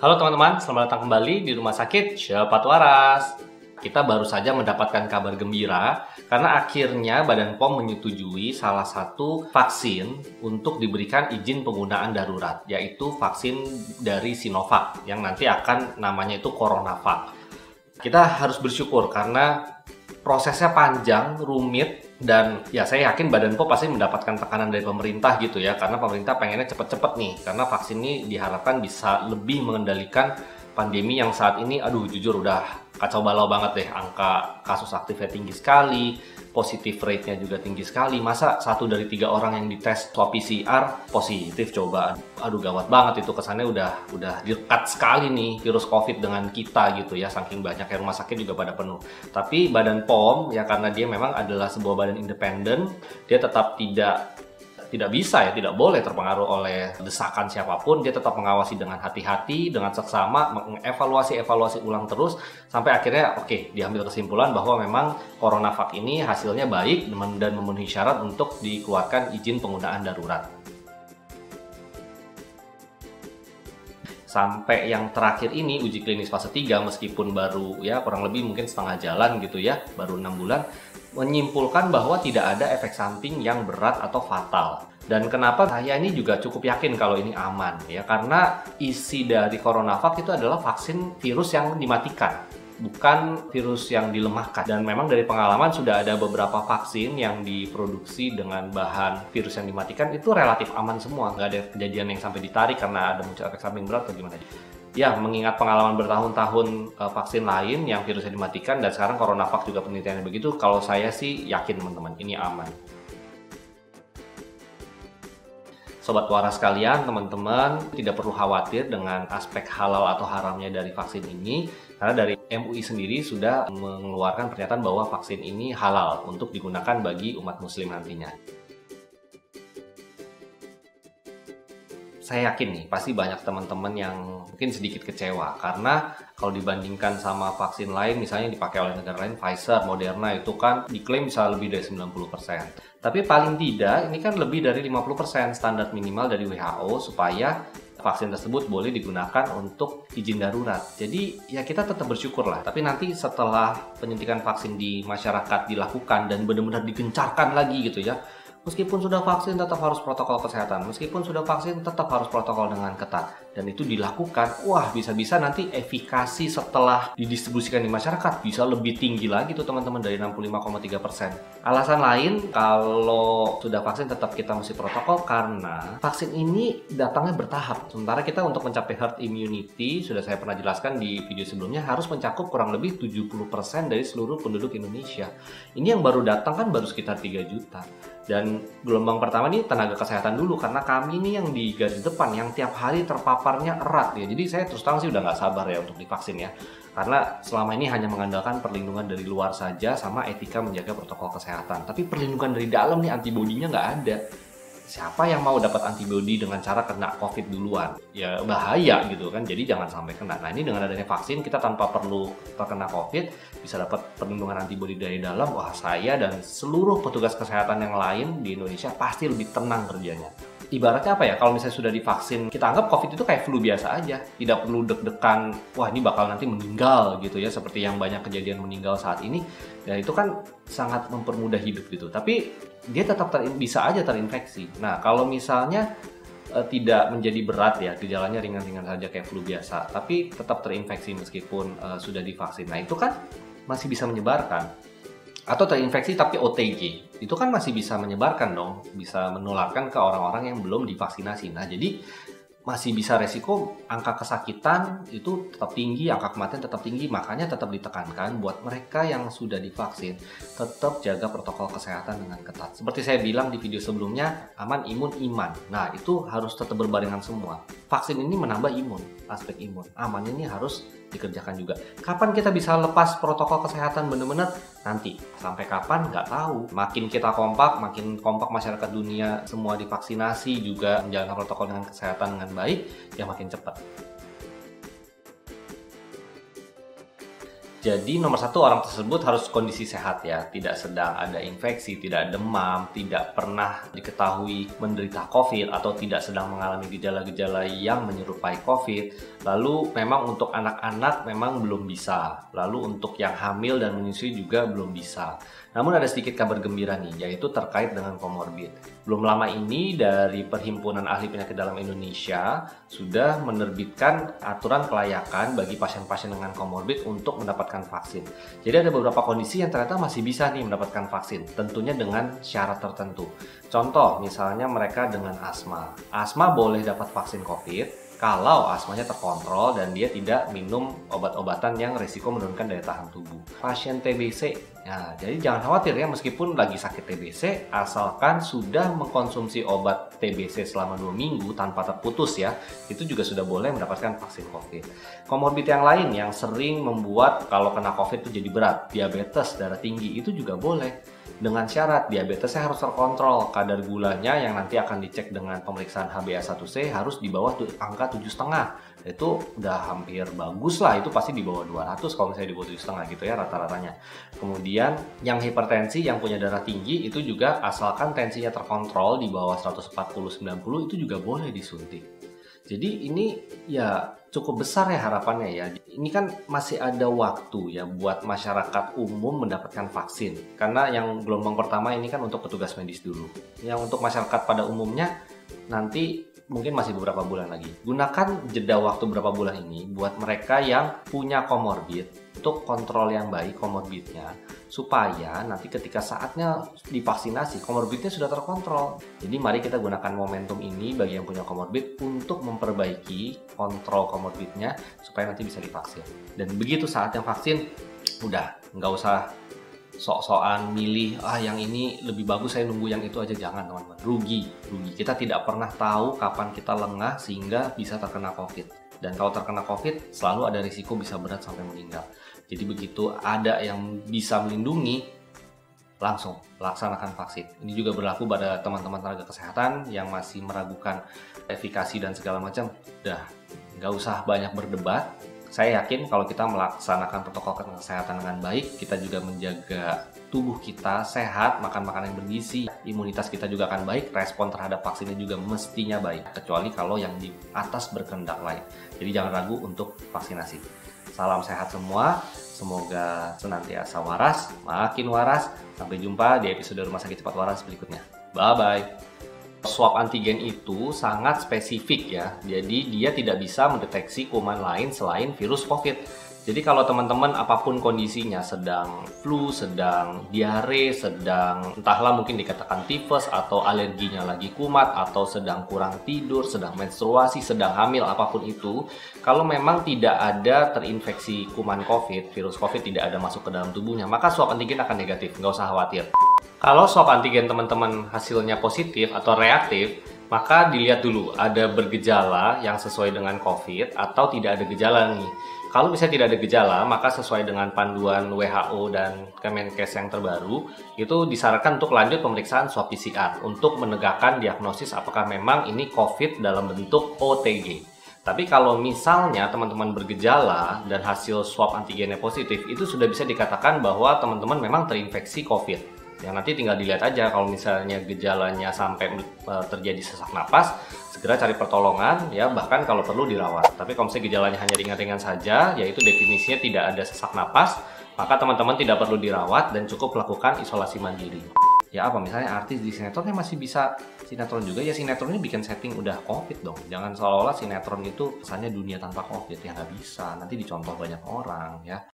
Halo teman-teman, selamat datang kembali di Rumah Sakit Cepat Waras. Kita baru saja mendapatkan kabar gembira karena akhirnya Badan POM menyetujui salah satu vaksin untuk diberikan izin penggunaan darurat, yaitu vaksin dari Sinovac yang nanti akan namanya itu CoronaVac. Kita harus bersyukur karena prosesnya panjang, rumit, dan ya saya yakin Badan POM pasti mendapatkan tekanan dari pemerintah gitu ya, karena pemerintah pengennya cepet-cepet nih, karena vaksin ini diharapkan bisa lebih mengendalikan pandemi yang saat ini, aduh jujur udah kacau balau banget deh, angka kasus aktifnya tinggi sekali, positif rate-nya juga tinggi sekali. Masa 1 dari 3 orang yang dites swab PCR positif coba, aduh gawat banget itu, kesannya udah dekat sekali nih virus COVID dengan kita gitu ya, saking banyaknya rumah sakit juga pada penuh. Tapi Badan POM ya, karena dia memang adalah sebuah badan independen, dia tetap tidak bisa ya, tidak boleh terpengaruh oleh desakan siapapun. Dia tetap mengawasi dengan hati-hati, dengan seksama, mengevaluasi ulang terus sampai akhirnya oke, diambil kesimpulan bahwa memang CoronaVac ini hasilnya baik dan memenuhi syarat untuk dikeluarkan izin penggunaan darurat. Sampai yang terakhir ini uji klinis fase 3 meskipun baru ya kurang lebih mungkin setengah jalan gitu ya, baru 6 bulan, menyimpulkan bahwa tidak ada efek samping yang berat atau fatal. Dan kenapa saya ini juga cukup yakin kalau ini aman ya, karena isi dari CoronaVac itu adalah vaksin virus yang dimatikan, bukan virus yang dilemahkan. Dan memang dari pengalaman sudah ada beberapa vaksin yang diproduksi dengan bahan virus yang dimatikan itu relatif aman semua, nggak ada kejadian yang sampai ditarik karena ada muncul efek samping berat atau gimana. Ya, mengingat pengalaman bertahun-tahun vaksin lain yang virusnya dimatikan dan sekarang CoronaVac juga penelitiannya begitu, kalau saya sih yakin teman-teman ini aman. Sobat Waras sekalian, teman-teman tidak perlu khawatir dengan aspek halal atau haramnya dari vaksin ini, karena dari MUI sendiri sudah mengeluarkan pernyataan bahwa vaksin ini halal untuk digunakan bagi umat muslim nantinya. Saya yakin nih, pasti banyak teman-teman yang mungkin sedikit kecewa karena kalau dibandingkan sama vaksin lain, misalnya yang dipakai oleh negara lain, Pfizer, Moderna itu kan diklaim bisa lebih dari 90%. Tapi paling tidak, ini kan lebih dari 50% standar minimal dari WHO supaya vaksin tersebut boleh digunakan untuk izin darurat. Jadi ya kita tetap bersyukur lah. Tapi nanti setelah penyuntikan vaksin di masyarakat dilakukan dan benar-benar digencarkan lagi gitu ya, meskipun sudah vaksin tetap harus protokol kesehatan, meskipun sudah vaksin tetap harus protokol dengan ketat. Dan itu dilakukan, wah bisa-bisa nanti efikasi setelah didistribusikan di masyarakat bisa lebih tinggi lagi tuh teman-teman, dari 65,3%. Alasan lain kalau sudah vaksin tetap kita mesti protokol karena vaksin ini datangnya bertahap. Sementara kita untuk mencapai herd immunity, sudah saya pernah jelaskan di video sebelumnya, harus mencakup kurang lebih 70% dari seluruh penduduk Indonesia. Ini yang baru datang kan baru sekitar 3 juta. Dan gelombang pertama ini tenaga kesehatan dulu, karena kami ini yang di garis depan, yang tiap hari terpaparnya erat ya. Jadi saya terus terang sih udah nggak sabar ya untuk divaksin ya. Karena selama ini hanya mengandalkan perlindungan dari luar saja sama etika menjaga protokol kesehatan. Tapi perlindungan dari dalam nih, antibodinya nggak ada. Siapa yang mau dapat antibodi dengan cara kena COVID duluan? Ya bahaya gitu kan, jadi jangan sampai kena. Nah ini dengan adanya vaksin, kita tanpa perlu terkena COVID, bisa dapat perlindungan antibodi dari dalam. Wah, saya dan seluruh petugas kesehatan yang lain di Indonesia pasti lebih tenang kerjanya. Ibaratnya apa ya, kalau misalnya sudah divaksin, kita anggap COVID itu kayak flu biasa aja. Tidak perlu deg-degan, wah ini bakal nanti meninggal gitu ya, seperti yang banyak kejadian meninggal saat ini. Dan itu kan sangat mempermudah hidup gitu. Tapi dia tetap bisa aja terinfeksi. Nah, kalau misalnya tidak menjadi berat ya, gejalanya ringan-ringan saja kayak flu biasa, tapi tetap terinfeksi meskipun sudah divaksin. Nah, itu kan masih bisa menyebarkan. Atau terinfeksi tapi OTG, itu kan masih bisa menyebarkan dong, bisa menularkan ke orang-orang yang belum divaksinasi. Nah, jadi masih bisa resiko angka kesakitan itu tetap tinggi, angka kematian tetap tinggi. Makanya tetap ditekankan buat mereka yang sudah divaksin, tetap jaga protokol kesehatan dengan ketat. Seperti saya bilang di video sebelumnya, aman, imun, iman. Nah, itu harus tetap berbarengan semua. Vaksin ini menambah imun, aspek imun. Aman ini harus dikerjakan juga. Kapan kita bisa lepas protokol kesehatan benar-benar? Nanti. Sampai kapan? Nggak tahu. Makin kita kompak, makin kompak masyarakat dunia, semua divaksinasi juga menjalankan protokol dengan kesehatan dengan baik, ya makin cepat. Jadi nomor satu, orang tersebut harus kondisi sehat ya, tidak sedang ada infeksi, tidak demam, tidak pernah diketahui menderita COVID atau tidak sedang mengalami gejala-gejala yang menyerupai COVID. Lalu memang untuk anak-anak memang belum bisa, lalu untuk yang hamil dan menyusui juga belum bisa. Namun ada sedikit kabar gembira nih, yaitu terkait dengan komorbid. Belum lama ini dari Perhimpunan Ahli Penyakit Dalam Indonesia sudah menerbitkan aturan kelayakan bagi pasien-pasien dengan komorbid untuk mendapatkan vaksin. Jadi ada beberapa kondisi yang ternyata masih bisa nih mendapatkan vaksin, tentunya dengan syarat tertentu. Contoh, misalnya mereka dengan asma. Asma boleh dapat vaksin COVID kalau asmanya terkontrol dan dia tidak minum obat-obatan yang risiko menurunkan daya tahan tubuh. Pasien TBC, ya, jadi jangan khawatir ya, meskipun lagi sakit TBC, asalkan sudah mengkonsumsi obat TBC selama 2 minggu tanpa terputus ya, itu juga sudah boleh mendapatkan vaksin COVID. Komorbid yang lain yang sering membuat kalau kena COVID itu jadi berat, diabetes, darah tinggi, itu juga boleh. Dengan syarat diabetesnya harus terkontrol, kadar gulanya yang nanti akan dicek dengan pemeriksaan HbA1c harus di bawah angka 7,5. Itu udah hampir bagus lah, itu pasti di bawah 200 kalau misalnya di bawah 7,5 gitu ya rata-ratanya. Kemudian yang hipertensi, yang punya darah tinggi itu juga asalkan tensinya terkontrol di bawah 140/90 itu juga boleh disuntik. Jadi ini ya cukup besar ya harapannya ya. Ini kan masih ada waktu ya buat masyarakat umum mendapatkan vaksin. Karena yang gelombang pertama ini kan untuk petugas medis dulu. Yang untuk masyarakat pada umumnya nanti mungkin masih beberapa bulan lagi. Gunakan jeda waktu beberapa bulan ini buat mereka yang punya komorbid untuk kontrol yang baik komorbidnya, supaya nanti ketika saatnya divaksinasi komorbidnya sudah terkontrol. Jadi mari kita gunakan momentum ini bagi yang punya komorbid untuk memperbaiki kontrol komorbidnya supaya nanti bisa divaksin. Dan begitu saatnya vaksin, udah nggak usah sok-sokan milih, yang ini lebih bagus saya nunggu yang itu aja. Jangan teman-teman, rugi. Kita tidak pernah tahu kapan kita lengah sehingga bisa terkena COVID. Dan kalau terkena COVID, selalu ada risiko bisa berat sampai meninggal. Jadi begitu ada yang bisa melindungi, langsung laksanakan vaksin. Ini juga berlaku pada teman-teman tenaga kesehatan yang masih meragukan efikasi dan segala macam. Udah, nggak usah banyak berdebat. Saya yakin kalau kita melaksanakan protokol kesehatan dengan baik, kita juga menjaga tubuh kita sehat, makan makanan yang bergizi, imunitas kita juga akan baik, respon terhadap vaksinnya juga mestinya baik, kecuali kalau yang di atas berkehendak lain. Jadi jangan ragu untuk vaksinasi. Salam sehat semua, semoga senantiasa waras, makin waras. Sampai jumpa di episode Rumah Sakit Cepat Waras berikutnya. Bye-bye. Swab antigen itu sangat spesifik ya, jadi dia tidak bisa mendeteksi kuman lain selain virus COVID. Jadi kalau teman-teman apapun kondisinya, sedang flu, sedang diare, sedang entahlah mungkin dikatakan tifus atau alerginya lagi kumat, atau sedang kurang tidur, sedang menstruasi, sedang hamil, apapun itu, kalau memang tidak ada terinfeksi kuman COVID, virus COVID tidak ada masuk ke dalam tubuhnya, maka swab antigen akan negatif, nggak usah khawatir. Kalau swab antigen teman-teman hasilnya positif atau reaktif, maka dilihat dulu ada bergejala yang sesuai dengan COVID atau tidak ada gejala nih. Kalau misalnya tidak ada gejala, maka sesuai dengan panduan WHO dan Kemenkes yang terbaru, itu disarankan untuk lanjut pemeriksaan swab PCR untuk menegakkan diagnosis apakah memang ini COVID dalam bentuk OTG. Tapi kalau misalnya teman-teman bergejala dan hasil swab antigennya positif, itu sudah bisa dikatakan bahwa teman-teman memang terinfeksi COVID. Ya nanti tinggal dilihat aja, kalau misalnya gejalanya sampai terjadi sesak napas, segera cari pertolongan ya, bahkan kalau perlu dirawat. Tapi kalau misalnya gejalanya hanya ringan-ringan saja, yaitu definisinya tidak ada sesak napas, maka teman-teman tidak perlu dirawat dan cukup melakukan isolasi mandiri. Ya apa, misalnya artis di sinetronnya masih bisa sinetron juga, ya sinetronnya bikin setting udah COVID dong. Jangan seolah-olah sinetron itu kesannya dunia tanpa COVID, ya nggak bisa, nanti dicontoh banyak orang ya.